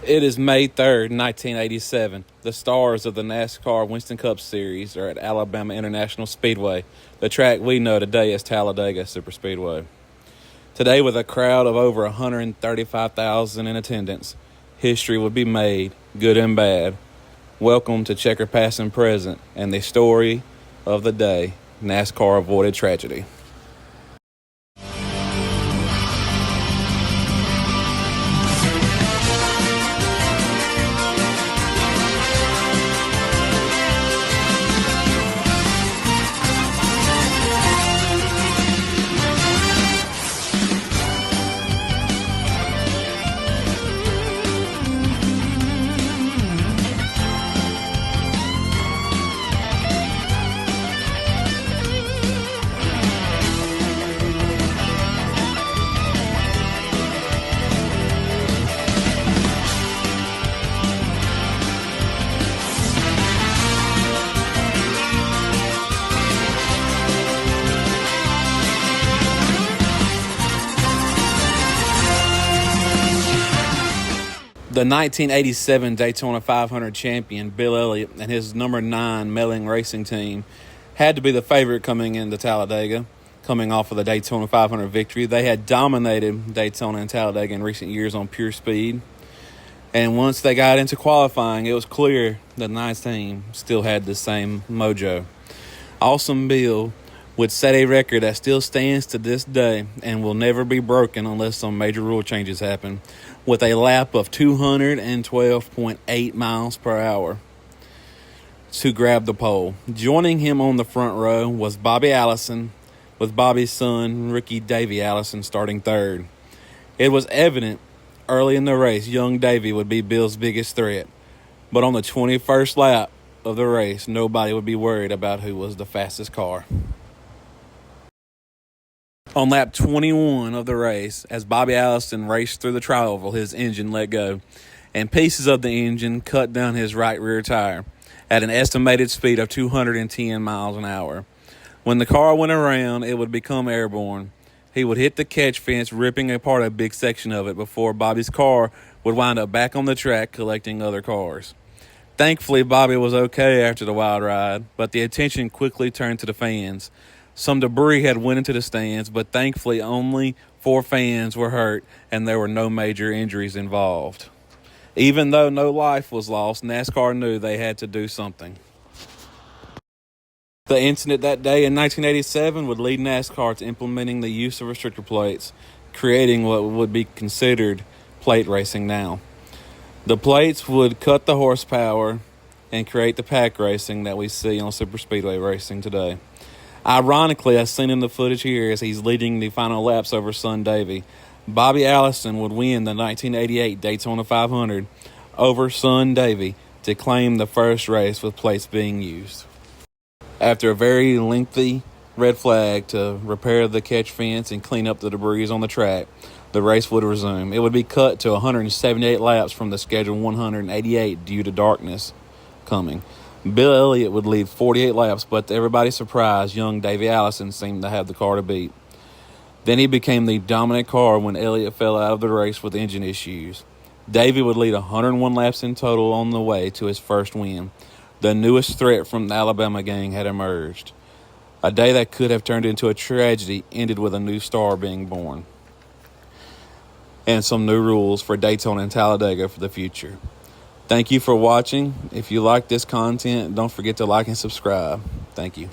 It is May 3rd, 1987. The stars of the NASCAR Winston Cup Series are at Alabama International Speedway, the track we know today as Talladega Superspeedway. Today, with a crowd of over 135,000 in attendance, history would be made, good and bad. Welcome to Checker Past and Present and the story of the day, NASCAR avoided tragedy. The 1987 Daytona 500 champion, Bill Elliott, and his number 9 Melling Racing team had to be the favorite coming into Talladega, coming off of the Daytona 500 victory. They had dominated Daytona and Talladega in recent years on pure speed. And once they got into qualifying, it was clear the 9th team still had the same mojo. Awesome Bill would set a record that still stands to this day and will never be broken unless some major rule changes happen, with a lap of 212.8 miles per hour to grab the pole. Joining him on the front row was Bobby Allison, with Bobby's son, Ricky Davey Allison, starting third. It was evident early in the race young Davey would be Bill's biggest threat, but on the 21st lap of the race, nobody would be worried about who was the fastest car. On lap 21 of the race, as Bobby Allison raced through the tri-oval, his engine let go, and pieces of the engine cut down his right rear tire at an estimated speed of 210 miles an hour. When the car went around, it would become airborne. He would hit the catch fence, ripping apart a big section of it before Bobby's car would wind up back on the track collecting other cars. Thankfully, Bobby was okay after the wild ride, but the attention quickly turned to the fans. Some debris had went into the stands, but thankfully only 4 fans were hurt and there were no major injuries involved. Even though no life was lost, NASCAR knew they had to do something. The incident that day in 1987 would lead NASCAR to implementing the use of restrictor plates, creating what would be considered plate racing now. The plates would cut the horsepower and create the pack racing that we see on superspeedway racing today. Ironically, as seen in the footage here as he's leading the final laps over son Davey, Bobby Allison would win the 1988 Daytona 500 over son Davey to claim the first race with plates being used. After a very lengthy red flag to repair the catch fence and clean up the debris on the track, the race would resume. It would be cut to 178 laps from the scheduled 188 due to darkness coming. Bill Elliott would lead 48 laps, but to everybody's surprise, young Davey Allison seemed to have the car to beat. Then he became the dominant car when Elliott fell out of the race with engine issues. Davey would lead 101 laps in total on the way to his first win. The newest threat from the Alabama gang had emerged. A day that could have turned into a tragedy ended with a new star being born, and some new rules for Daytona and Talladega for the future. Thank you for watching. If you like this content, don't forget to like and subscribe. Thank you.